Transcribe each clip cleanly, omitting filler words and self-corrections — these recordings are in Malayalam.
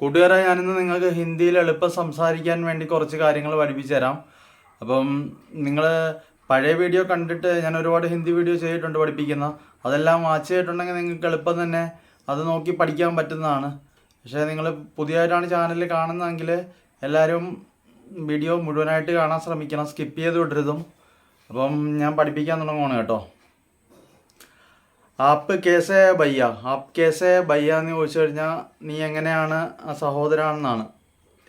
കൂട്ടുകാരെ, ഞാനിന്ന് നിങ്ങൾക്ക് ഹിന്ദിയിൽ എളുപ്പം സംസാരിക്കാൻ വേണ്ടി കുറച്ച് കാര്യങ്ങൾ പഠിപ്പിച്ചു തരാം. അപ്പം നിങ്ങൾ പഴയ വീഡിയോ കണ്ടിട്ട് ഞാൻ ഒരുപാട് ഹിന്ദി വീഡിയോ ചെയ്തിട്ടുണ്ട് പഠിപ്പിക്കുന്ന. അതെല്ലാം വാച്ച് ചെയ്തിട്ടുണ്ടെങ്കിൽ നിങ്ങൾക്ക് എളുപ്പം തന്നെ അത് നോക്കി പഠിക്കാൻ പറ്റുന്നതാണ്. പക്ഷേ നിങ്ങൾ പുതിയതായിട്ടാണ് ചാനൽ കാണുന്നതെങ്കിൽ എല്ലാവരും വീഡിയോ മുഴുവനായിട്ട് കാണാൻ ശ്രമിക്കണം, സ്കിപ്പ് ചെയ്ത് വിടരുതും. അപ്പം ഞാൻ പഠിപ്പിക്കാൻ തുടങ്ങുകയാണ് കേട്ടോ. ആപ്പ് കേസേ ബയ്യ, ആപ്പ് കേസേ ബയ്യ എന്ന് ചോദിച്ചു കഴിഞ്ഞാൽ നീ എങ്ങനെയാണ് സഹോദരാണെന്നാണ്.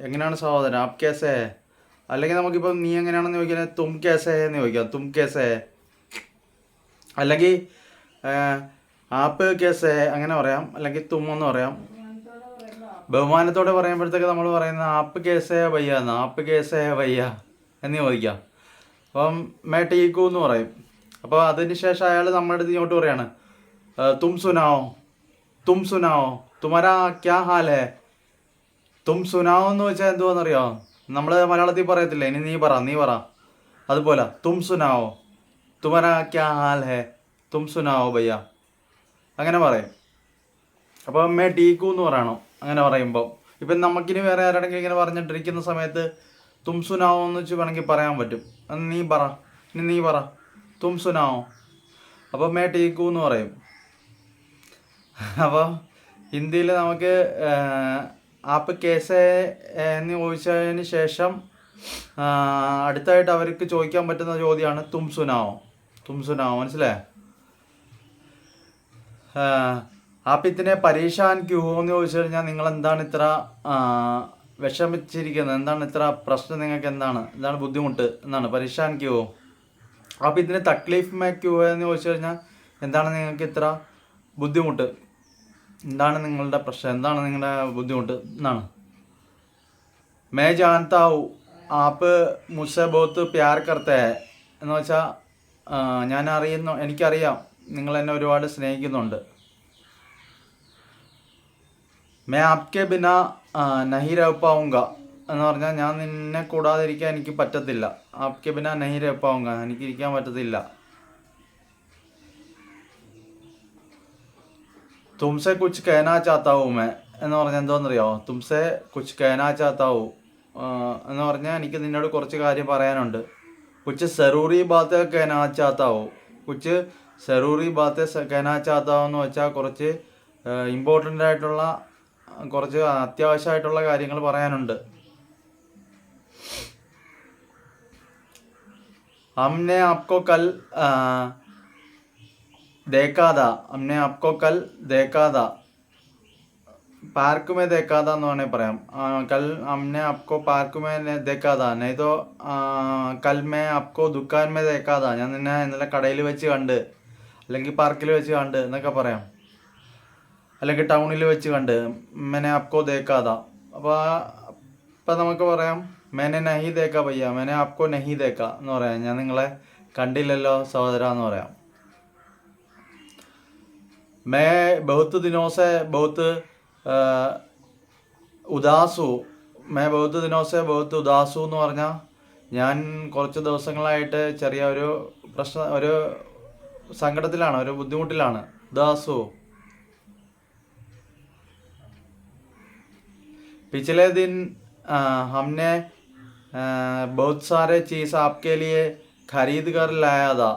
എങ്ങനെയാണ് സഹോദരൻ, ആപ്പ് കേസേ. അല്ലെങ്കിൽ നമുക്കിപ്പോൾ നീ എങ്ങനെയാണെന്ന് ചോദിക്കുന്നത് തും കേസേ എന്ന് ചോദിക്കാം, തും കേസേ. അല്ലെങ്കിൽ ആപ്പ് കേസേ അങ്ങനെ പറയാം, അല്ലെങ്കിൽ തും എന്ന് പറയാം. ബഹുമാനത്തോടെ പറയുമ്പോഴത്തേക്ക് നമ്മൾ പറയുന്നത് ആപ്പ് കേസേ ബയ്യ എന്ന്, ആപ്പ് കേസേ ബയ്യ എന്ന് ചോദിക്കാം. അപ്പം മേ ടീക്കു എന്ന് പറയും. അപ്പോൾ അതിന് ശേഷം അയാൾ നമ്മുടെ അടുത്ത് ഇങ്ങോട്ട് പറയാണ് തും സുനാओ, തും സുനാओ, തുമരാ ക്യാ ഹാൽ ഹേ. തും സുനാओ എന്ന് വെച്ചാൽ എന്തുവാണെന്നറിയോ? നമ്മൾ മലയാളത്തിൽ പറയത്തില്ലേ, ഇനി നീ പറ അതുപോലെ തും സുനാओ, തുമരാ ക്യാ ഹാൽ ഹേ, തും സുനാओ ഭയ്യ അങ്ങനെ പറയും. അപ്പോൾ മേ ടീക്കു എന്ന് പറയണം അങ്ങനെ പറയുമ്പോൾ. ഇപ്പം നമുക്കിനി വേറെ ആരുടെങ്കിലും ഇങ്ങനെ പറഞ്ഞിട്ടിരിക്കുന്ന സമയത്ത് തും സുനാओ എന്ന് വെച്ച് വേണമെങ്കിൽ പറയാൻ പറ്റും. നീ പറ തും സുനാओ. അപ്പോൾ മേ ടീക്കു എന്ന് പറയും. അപ്പോൾ ഹിന്ദിയിൽ നമുക്ക് ആപ്പ് കേസേ എന്ന് ചോദിച്ചതിന് ശേഷം അടുത്തായിട്ട് അവർക്ക് ചോദിക്കാൻ പറ്റുന്ന ചോദ്യമാണ് തും സുനാओ. തും സുനാओ മനസ്സിലായേ? ആപ്പ് ഇത്തിനെ പരീക്ഷാൻ ക്യൂ എന്ന് ചോദിച്ചു കഴിഞ്ഞാൽ നിങ്ങൾ എന്താണ് ഇത്ര വിഷമിച്ചിരിക്കുന്നത്, എന്താണ് ഇത്ര പ്രശ്നം, നിങ്ങൾക്ക് എന്താണ് ബുദ്ധിമുട്ട് എന്നാണ് പരീക്ഷാൻ ക്യൂ. ആപ്പ് ഇതിന് തക്ലീഫ് മേ ക്യൂ എന്ന് ചോദിച്ചു കഴിഞ്ഞാൽ എന്താണ് നിങ്ങൾക്ക് ഇത്ര ബുദ്ധിമുട്ട്, എന്താണ് നിങ്ങളുടെ പ്രശ്നം, എന്താണ് നിങ്ങളുടെ ബുദ്ധിമുട്ട് എന്നാണ്. മേ ജാൻതാ ഹൂ ആപ്പ് മുസ്സെ ബഹുത്ത് പ്യാർ കർത്തേ എന്ന് വെച്ചാൽ എനിക്കറിയാം നിങ്ങൾ എന്നെ ഒരുപാട് സ്നേഹിക്കുന്നുണ്ട്. മേ ആപ്കെ ബിന നഹി രഹ് പാऊंगा എന്ന് പറഞ്ഞാൽ ഞാൻ നിന്നെ കൂടാതെ ഇരിക്കാൻ എനിക്ക് പറ്റത്തില്ല. ആപ്കെ ബിന നഹി രഹ് പാऊंगा എനിക്ക് ഇരിക്കാൻ പറ്റത്തില്ല. തുംസെ കുച്ച് कहना चाहता हूँ मैं എന്ന് പറഞ്ഞാൽ എന്തോന്നറിയോ? തുംസെ കുച്ച് कहना चाहता हूँ എന്ന് പറഞ്ഞാൽ എനിക്ക് നിന്നോട് കുറച്ച് കാര്യം പറയാനുണ്ട്. കുച്ച് സെറൂറി ബാത്തെ कहना चाहता हूँ, കുച്ച് സെറൂറി ബാത്തെ कहना चाहता हूँ എന്ന് വെച്ചാൽ കുറച്ച് ഇമ്പോർട്ടൻ്റ് ആയിട്ടുള്ള, കുറച്ച് അത്യാവശ്യമായിട്ടുള്ള കാര്യങ്ങൾ പറയാനുണ്ട്. हमने आपको कल देखा था, हमने आपको कल देखा था, पार्क में देखा था എന്ന് വേണമെങ്കിൽ പറയാം. कल हमने आपको पार्क में देखा था, नहीं तो कल मैं आपको दुकान में देखा था, ഞാൻ നിന്നെ ഇന്നലെ കടയിൽ വെച്ച് കണ്ട്, അല്ലെങ്കിൽ പാർക്കിൽ വെച്ച് കണ്ട് എന്നൊക്കെ പറയാം. അല്ലെങ്കിൽ ടൗണിൽ വെച്ച് കണ്ട് मैंने आपको देखा था. അപ്പോൾ ഇപ്പം നമുക്ക് പറയാം मैंने नहीं देखा भैया, मैंने आपको नहीं देखा എന്ന് പറയാം. ഞാൻ നിങ്ങളെ കണ്ടില്ലല്ലോ സഹോദര എന്ന് പറയാം. मैं बहुत दिनों से बहुत उदास हूँ, मैं बहुत दिनों से बहुत उदास हूँ എന്ന് പറഞ്ഞാൽ ഞാൻ കുറച്ച് ദിവസങ്ങളായിട്ട് ചെറിയ ഒരു സങ്കടത്തിലാണ്, ഒരു ബുദ്ധിമുട്ടിലാണ്. ഉദാസു. पिछले दिन हमने बहुत सारे चीज़ आपके लिए खरीद कर लाया था.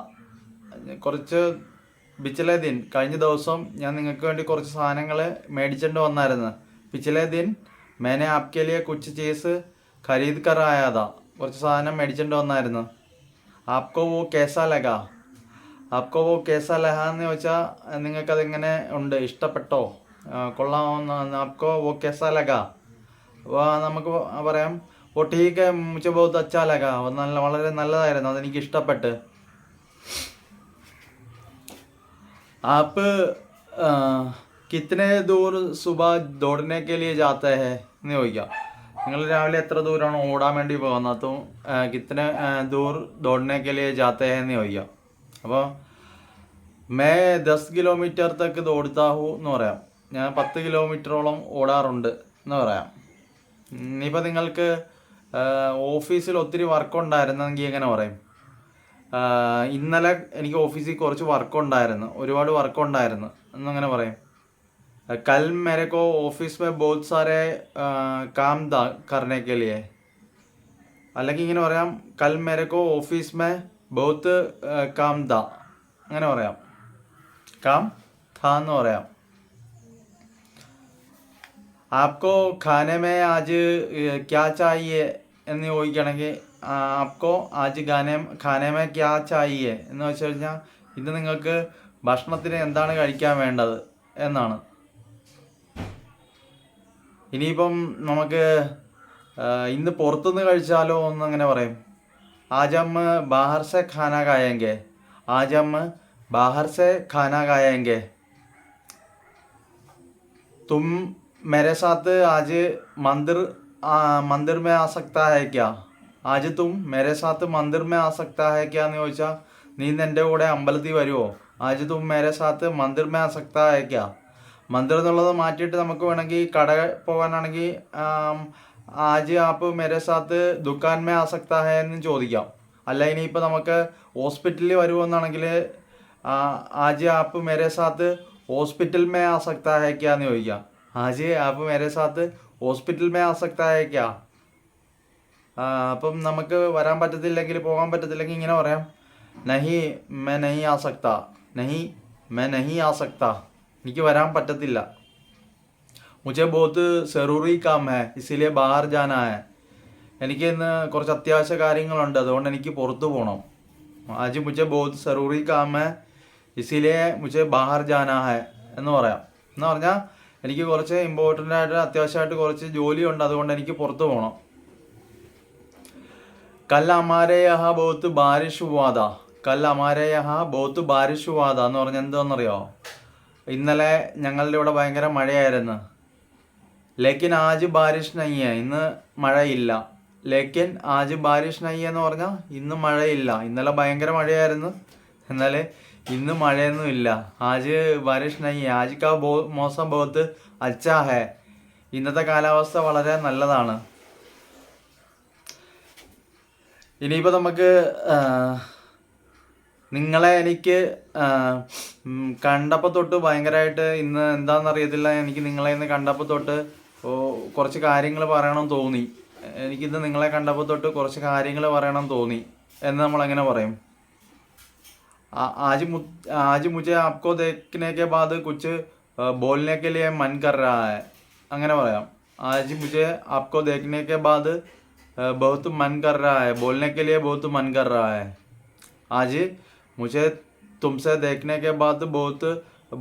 കുറച്ച് പിछले दिन കഴിഞ്ഞ ദിവസം ഞാൻ നിങ്ങൾക്ക് വേണ്ടി കുറച്ച് സാധനങ്ങൾ മേടിച്ചിട്ട് വന്നായിരുന്നു. पिछले दिन मैंने आपके लिए कुछ चीज़ खरीद कर आया था, കുറച്ച് സാധനം മേടിച്ചിട്ട് വന്നായിരുന്നു. आपको वो कैसा लगा, आपको वो कैसा लगा എന്ന് ചോദിച്ചാൽ നിങ്ങൾക്കതെങ്ങനെ ഉണ്ട്, ഇഷ്ടപ്പെട്ടോ, കൊള്ളാമെന്ന്. आपको वो कैसा लगा. അപ്പോൾ നമുക്ക് പറയാം ഓ ठीक है मुझे बहुत अच्छा लगा, വളരെ നല്ലതായിരുന്നു, അതെനിക്ക് ഇഷ്ടപ്പെട്ട്. आप कितने दूर सुबह दौड़ने के लिए जाते हैं എന്ന് ചോദിക്കാം. നിങ്ങൾ രാവിലെ എത്ര ദൂരമാണ് ഓടാൻ വേണ്ടി പോകുന്നത്, അതും കിത്തനെ ദൂർ ദോടനെ के लिए जाते हैं എന്ന് ചോദിക്കാം. അപ്പോൾ मैं 10 കിലോമീറ്റർ തക്ക് ദോടുത്താ ഹൂ എന്ന് പറയാം. ഞാൻ 10 കിലോമീറ്ററോളം ഓടാറുണ്ട് എന്ന് പറയാം. ഇനിയിപ്പോൾ നിങ്ങൾക്ക് ഓഫീസിൽ ഒത്തിരി വർക്ക് ഉണ്ടായിരുന്നെങ്കിൽ എങ്ങനെ പറയും? ഇന്നലെ എനിക്ക് ഓഫീസിൽ കുറച്ച് വർക്ക് ഉണ്ടായിരുന്നു, ഒരുപാട് വർക്ക് ഉണ്ടായിരുന്നു എന്നങ്ങനെ പറയും. कल मेरे को ऑफिस में बहुत सारे काम था करने के लिए. അല്ലെങ്കിൽ ഇങ്ങനെ പറയാം, കൽ മേരക്കോ ഓഫീസ് മേ ബഹുത്ത് കാം താ, അങ്ങനെ പറയാം. കാം താ എന്ന് പറയാം. ആപ്കോ ഖാനെ മേ ആജ് ക്യാ ചാഹിയെ എന്ന് ചോദിക്കുകയാണെങ്കിൽ ആപ്കോ ആജ് ഖാനെ മേ ക്യാ ചാഹിയെ എന്ന് വെച്ച് കഴിഞ്ഞാൽ ഇന്ന് നിങ്ങൾക്ക് ഭക്ഷണത്തിന് എന്താണ് കഴിക്കാൻ വേണ്ടത് എന്നാണ്. ഇനിയിപ്പം നമുക്ക് ഇന്ന് പുറത്തുനിന്ന് കഴിച്ചാലോ എന്ന് അങ്ങനെ പറയും. ആജ് ഹം ബാഹർ സെ ഖാന ഖായേംഗെ, ആജ് ഹം ബാഹർ സെ ഖാന ഖായേംഗെ. തും मेरे साथ आज मंदिर में आ सकता है क्या, आज तुम मेरे साथ मंदिर में आ सकता है क्या എന്ന് ചോദിച്ചാൽ നീ എൻ്റെ കൂടെ അമ്പലത്തിൽ വരുമോ. ആജ് തും മേരെ സാത്ത് മന്ദിർ മേ ആ സക്താ ഹൈ ക്യാ. മന്ദിർ എന്നുള്ളത് മാറ്റിയിട്ട് നമുക്ക് വേണമെങ്കിൽ കട പോകാനാണെങ്കിൽ ആജ് ആപ്പ് മേരെ സാത്ത് ദുക്കാൻ മേ ആ സക്താ ഹൈ എന്ന് ചോദിക്കാം. അല്ല ഇനിയിപ്പോൾ നമുക്ക് ഹോസ്പിറ്റലിൽ വരുമെന്നാണെങ്കിൽ ആജ് ആപ്പ് മേരെ സാത്ത് ഹോസ്പിറ്റൽ മേ ആ സക്താ ഹൈ ക്യാ എന്ന് ചോദിക്കാം. ആജ് ആപ്പ് മേരെ സാത്ത് ഹോസ്പിറ്റൽ മേ ആ സക്താ ഹൈ ക്യാ. അപ്പം നമുക്ക് വരാൻ പറ്റത്തില്ലെങ്കിൽ, പോകാൻ പറ്റത്തില്ലെങ്കിൽ ഇങ്ങനെ പറയാം, നഹി മേ നഹി ആ സക്താ, നഹി മേ നഹി ആ സക്താ, എനിക്ക് വരാൻ പറ്റത്തില്ല. മുझे बहुत ज़रूरी काम है इसीलिए बाहर जाना है, എനിക്ക് ഇന്ന് കുറച്ച് അത്യാവശ്യ കാര്യങ്ങളുണ്ട്, അതുകൊണ്ട് എനിക്ക് പുറത്തു പോകണം. ആജ് മുझे बहुत ज़रूरी काम है इसीलिए मुझे बाहर जाना है എന്ന് പറയാം. എന്ന് പറഞ്ഞാൽ എനിക്ക് കുറച്ച് ഇമ്പോർട്ടൻ്റ് ആയിട്ട് അത്യാവശ്യമായിട്ട് കുറച്ച് ജോലിയുണ്ട്, അതുകൊണ്ട് എനിക്ക് പുറത്തു പോകണം. കൽ ഹമാരെ യഹാ ബഹുത്ത് ബാരിഷ് ഹുവാ താ, കൽ ഹമാരെ യഹാ ബഹുത്ത് ബാരിഷ് ഹുവാ താ എന്ന് പറഞ്ഞാൽ എന്താണെന്നറിയോ, ഇന്നലെ ഞങ്ങളുടെ ഇവിടെ ഭയങ്കര മഴയായിരുന്നു. ലേക്കിൻ ആജ് ബാരിഷ് നയ്യ, ഇന്ന് മഴയില്ല. ലേക്കിൻ ആജ് ബാരിഷ് നയ്യ എന്ന് പറഞ്ഞാൽ ഇന്ന് മഴയില്ല. ഇന്നലെ ഭയങ്കര മഴയായിരുന്നു, എന്നാൽ ഇന്ന് മഴയൊന്നും ഇല്ല. ആജ് ബാരിഷ് നയ്യ, ആജ് കാ മോസം ബഹുത്ത് അച്ഛാ ഹേ, ഇന്നത്തെ കാലാവസ്ഥ വളരെ നല്ലതാണ്. ഇനിയിപ്പോൾ നമുക്ക് നിങ്ങളെ എനിക്ക് കണ്ടപ്പോൾ തൊട്ട് ഭയങ്കരമായിട്ട് ഇന്ന് എന്താണെന്നറിയത്തില്ല, എനിക്ക് നിങ്ങളെ ഇന്ന് കണ്ടപ്പോൾ തൊട്ട് കുറച്ച് കാര്യങ്ങൾ പറയണം തോന്നി. എനിക്കിന്ന് നിങ്ങളെ കണ്ടപ്പോൾ തൊട്ട് കുറച്ച് കാര്യങ്ങൾ പറയണം തോന്നി എന്ന് നമ്മളെങ്ങനെ പറയും. आज मुझे आपको देखने के बाद कुछ बोलने के लिए मन कर रहा है, അങ്ങനെ പറയാം. आज मुझे आपको देखने के बाद बहुत मन कर रहा है, बोलने के लिए बहुत मन कर रहा है. आज मुझे तुमसे देखने के बाद बहुत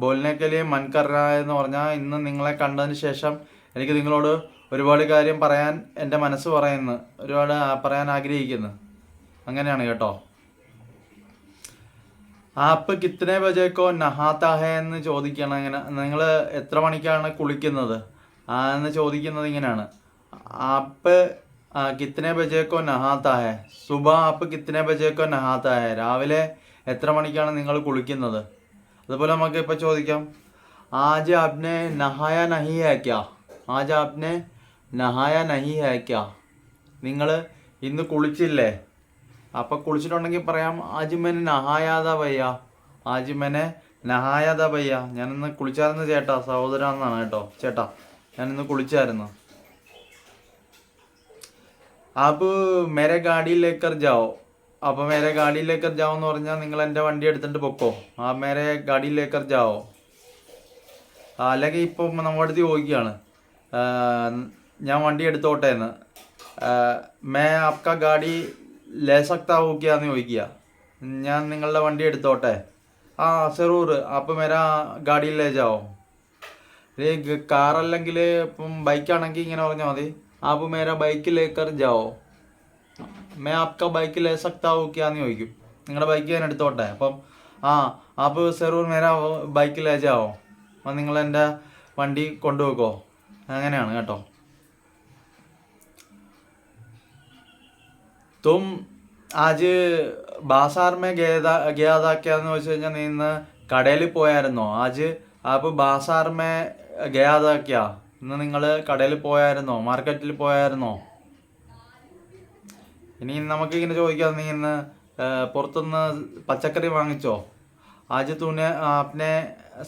बोलने के लिए मन कर रहा है എന്ന് പറഞ്ഞാൽ ഇന്ന് നിങ്ങളെ കണ്ടതിന് ശേഷം എനിക്ക് നിങ്ങളോട് ഒരുപാട് കാര്യം പറയാൻ എൻ്റെ മനസ്സ് പറയുന്നു, ഒരുപാട് പറയാൻ ആഗ്രഹിക്കുന്നു. അങ്ങനെയാണ് കേട്ടോ. ആപ്പ് കിത്തനെ ബജേക്കോ നഹാത്ത ഹേ എന്ന് ചോദിക്കണം. ഇങ്ങനെ നിങ്ങൾ എത്ര മണിക്കാണ് കുളിക്കുന്നത് എന്ന് ചോദിക്കുന്നത് ഇങ്ങനെയാണ്. ആപ്പ് കിത്തനെ ബജേക്കോ നഹാത്ത ഹേ, സുബ ആപ്പ് കിത്തനെ ബജേക്കോ നഹാത്ത ഹേ, രാവിലെ എത്ര മണിക്കാണ് നിങ്ങൾ കുളിക്കുന്നത്. അതുപോലെ നമുക്ക് ഇപ്പോൾ ചോദിക്കാം, ആജ് ആപ്നെ നഹായ നഹി ഹേ ക്യാ, ആജ് ആപ്നെ നഹായ നഹി ഹേ ക്യാ, നിങ്ങൾ ഇന്ന് കുളിച്ചില്ലേ. അപ്പം കുളിച്ചിട്ടുണ്ടെങ്കിൽ പറയാം, ആജ് മെനെ നഹായാത ഭയ്യ, ആജ് മെനെ നഹായാത ഭയ്യ, ഞാനിന്ന് കുളിച്ചായിരുന്നു ചേട്ടാ, സഹോദര എന്നാണ് കേട്ടോ, ചേട്ടാ ഞാനിന്ന് കുളിച്ചായിരുന്നു. ആപ്പ് മേരെ ഗാഡി ലേക്കർ ജാവോ, അപ്പോൾ മേരെ ഗാഡി ലേക്കർ ജാവോ എന്ന് പറഞ്ഞാൽ നിങ്ങൾ എൻ്റെ വണ്ടി എടുത്തിട്ട് പൊക്കോ. ആ മേരെ ഗാഡി ലേക്കർ ജാവോ. അല്ലെങ്കിൽ ഇപ്പം നമ്മുടെ അടുത്ത് ചോദിക്കുകയാണ്, ഞാൻ വണ്ടി എടുത്തോട്ടെ എന്ന്, മേ ആപ്കാ ഗാഡി ലേ സക്താ ഹൂ ക്യാ എന്ന് ചോദിക്കുക. ഞാൻ നിങ്ങളുടെ വണ്ടി എടുത്തോട്ടെ. ആ സെറൂർ ആപ്പ് മേരാ ഗാഡി ലേ ജാവോ. കാറല്ലെങ്കിൽ ഇപ്പം ബൈക്കാണെങ്കിൽ ഇങ്ങനെ പറഞ്ഞാൽ മതി, ആപ്പ് മേരാ ബൈക്ക് ലേക്കർ ജാവോ, മേ ആപ്കാ ബൈക്ക് ലേ സക്താ ഹൂ ക്യാ എന്ന് ചോദിക്കും. നിങ്ങളുടെ ബൈക്ക് ഞാൻ എടുത്തോട്ടെ. അപ്പം ആപ്പ് സെറൂർ മേരാ ബൈക്ക് ലേ ജാവോ, അപ്പം നിങ്ങൾ എൻ്റെ വണ്ടി കൊണ്ടുപോക്കോ. അങ്ങനെയാണ് കേട്ടോ. തും ആജ് ബാസാർ മേ ഗയാതാക്കിയാന്ന് വെച്ച് കഴിഞ്ഞാൽ നീ ഇന്ന് കടയിൽ പോയായിരുന്നോ. ആജ് ആപ്പ് ബാസാർ മേ ഗയാതാക്കിയ, ഇന്ന് നിങ്ങൾ കടയിൽ പോയായിരുന്നോ, മാർക്കറ്റിൽ പോയായിരുന്നോ. ഇനി നമുക്കിങ്ങനെ ചോദിക്കാം, നീ ഇന്ന് പുറത്തുനിന്ന് പച്ചക്കറി വാങ്ങിച്ചോ. ആജ് തൂനെ ആപ്നെ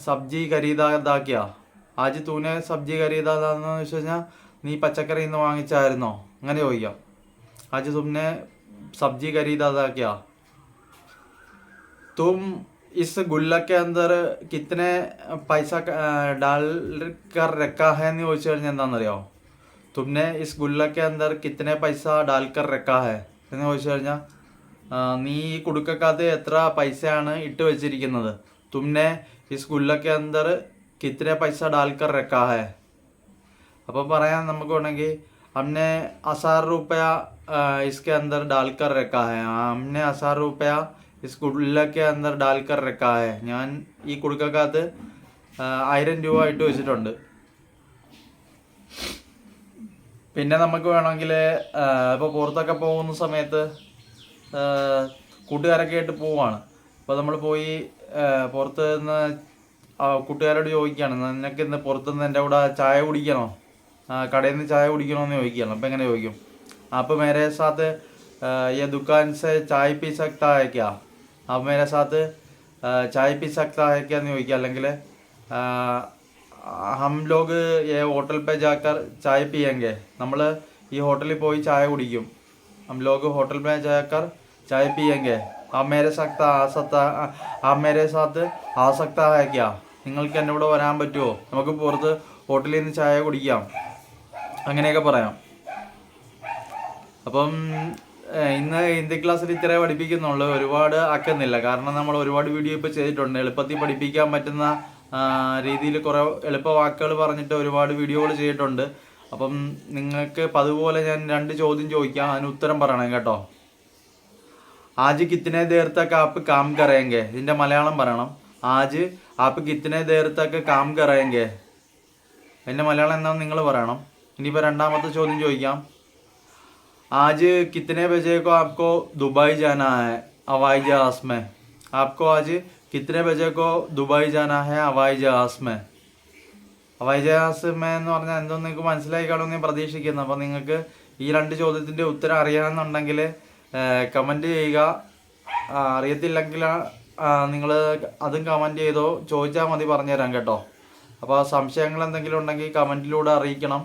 സബ്ജി ഖരീദാക്കിയ, ആജ് തൂനെ സബ്ജി ഖരീദാന്ന് വെച്ച് കഴിഞ്ഞാൽ നീ പച്ചക്കറി ഇന്ന് വാങ്ങിച്ചായിരുന്നോ, അങ്ങനെ ചോദിക്കാം. ആജ് തുമ്നെ സബ്ജി ഖരീദാ ക്യാ, तुम इस गुल्लक के अंदर कितने पैसा डाल कर रखा है എന്ന് ചോദിച്ചു കഴിഞ്ഞാൽ എന്താണെന്നറിയാമോ? തുമ്നെ ഇസ് ഗുല്ലക്ക് അന്തർ കിത്തനെ പൈസ ഡാൽക്കർ റക്കാ ഹെ എന്ന് ചോദിച്ചു കഴിഞ്ഞാൽ നീ ഈ കുടുക്കക്കകത്ത് എത്ര പൈസയാണ് ഇട്ട് വെച്ചിരിക്കുന്നത്. തുമ്നെ ഇസ് ഗുല്ലക്ക് അന്തർ കിത്തനെ പൈസ ഡാൽക്കർ റക്കാ ഹെ. അപ്പോൾ പറയാൻ നമുക്ക് വേണമെങ്കിൽ हमने 1000 रुपया इसके अंदर डालकर रखा है. हमने 1000 रुपया इस गुल्लक के अंदर डालकर रखा है. ഞാൻ ഈ കുടുക്കക്കകത്ത് 1000 രൂപ ഇട്ട് വെച്ചിട്ടുണ്ട്. പിന്നെ നമുക്ക് വേണമെങ്കിൽ ഇപ്പോൾ പുറത്തൊക്കെ പോകുന്ന സമയത്ത് കൂട്ടുകാരൊക്കെ ആയിട്ട് പോവുകയാണ്. അപ്പോൾ നമ്മൾ പോയി പുറത്ത് നിന്ന് കൂട്ടുകാരോട് ചോദിക്കുകയാണ്, നിനക്ക് ഇന്ന് പുറത്തുനിന്ന് എൻ്റെ കൂടെ ചായ കുടിക്കണോ, കടയിൽ നിന്ന് ചായ കുടിക്കണമെന്ന് ചോദിക്കുകയാണ്. അപ്പോൾ എങ്ങനെ ചോദിക്കും? അപ്പോൾ മേരെ സാത്ത് ये दुकान से चाय पी सकता है क्या, आप मेरे साथ चाय पी सकता है क्या എന്ന് ചോദിക്കുക. അല്ലെങ്കിൽ हम लोग ये होटल पे जाकर चाय पियेंगे, നമ്മൾ ഈ ഹോട്ടലിൽ പോയി ചായ കുടിക്കും. हम लोग होटल में जाकर चाय पियेंगे, आप मेरे साथ आ सकता है क्या, നിങ്ങൾക്ക് എൻ്റെ കൂടെ വരാൻ പറ്റുമോ, നമുക്ക് പുറത്ത് ഹോട്ടലിൽ നിന്ന് ചായ കുടിക്കാം, അങ്ങനെയൊക്കെ പറയാം. അപ്പം ഇന്ന് ഹിന്ദി ക്ലാസ്സിൽ ഇത്രേ പഠിപ്പിക്കുന്നുള്ളൂ, ഒരുപാട് ആക്കുന്നില്ല. കാരണം നമ്മൾ ഒരുപാട് വീഡിയോ ഇപ്പോൾ ചെയ്തിട്ടുണ്ട്. എളുപ്പത്തിൽ പഠിപ്പിക്കാൻ പറ്റുന്ന രീതിയിൽ കുറേ എളുപ്പ വാക്കുകൾ പറഞ്ഞിട്ട് ഒരുപാട് വീഡിയോകൾ ചെയ്തിട്ടുണ്ട്. അപ്പം നിങ്ങൾക്ക് അതുപോലെ ഞാൻ 2 ചോദ്യം ചോദിക്കാം, അതിന് ഉത്തരം പറയണം കേട്ടോ. ആജ് കിത്തനെ ദേർ തക്ക് ആപ്പ് കാം കറേങ്കെ, ഇതിൻ്റെ മലയാളം പറയണം. ആജ് ആപ്പ് കിത്തനെ ദേർ തക്ക് കാം കറേങ്കെ, അതിൻ്റെ മലയാളം എന്താണെന്ന് നിങ്ങൾ പറയണം. ഇനിയിപ്പോൾ രണ്ടാമത്തെ ചോദ്യം ചോദിക്കാം. आज कितने बजे को आपको दुबई जाना है हवाई जहाज़ में, आपको आज कितने बजे को दुबई जाना है हवाई जहाज़ में. ഹവായി ജഹാസ് എന്ന് പറഞ്ഞാൽ എന്തോ നിങ്ങൾക്ക് മനസ്സിലായി കാണുമെന്ന് ഞാൻ പ്രതീക്ഷിക്കുന്നു. അപ്പോൾ നിങ്ങൾക്ക് ഈ 2 ചോദ്യത്തിൻ്റെ ഉത്തരം അറിയാമെന്നുണ്ടെങ്കിൽ കമൻറ്റ് ചെയ്യുക. അറിയത്തില്ലെങ്കിൽ നിങ്ങൾ അതും കമൻറ്റ് ചെയ്തോ, ചോദിച്ചാൽ മതി, പറഞ്ഞുതരാം കേട്ടോ. അപ്പോൾ സംശയങ്ങൾ എന്തെങ്കിലും ഉണ്ടെങ്കിൽ കമൻറ്റിലൂടെ അറിയിക്കണം.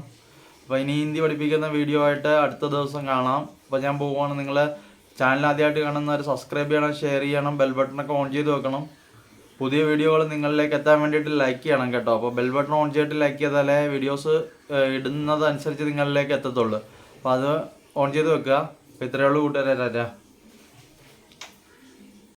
അപ്പോൾ ഇനി ഹിന്ദി പഠിപ്പിക്കുന്ന വീഡിയോ ആയിട്ട് അടുത്ത ദിവസം കാണാം. അപ്പോൾ ഞാൻ പോവുകയാണ്. നിങ്ങൾ ചാനൽ ആദ്യമായിട്ട് കാണുന്നവർ സബ്സ്ക്രൈബ് ചെയ്യണം, ഷെയർ ചെയ്യണം, ബെൽ ബട്ടണൊക്കെ ഓൺ ചെയ്ത് വെക്കണം. പുതിയ വീഡിയോകൾ നിങ്ങളിലേക്ക് എത്താൻ വേണ്ടിയിട്ട് ലൈക്ക് ചെയ്യണം കേട്ടോ. അപ്പോൾ ബെൽ ബട്ടൺ ഓൺ ചെയ്തിട്ട് ലൈക്ക് ചെയ്താലേ വീഡിയോസ് ഇടുന്നതനുസരിച്ച് നിങ്ങളിലേക്ക് എത്തത്തുള്ളൂ. അപ്പോൾ അത് ഓൺ ചെയ്ത് വെക്കുക. അപ്പോൾ ഇത്രയേ ഉള്ളൂ കൂട്ടുകാരെ.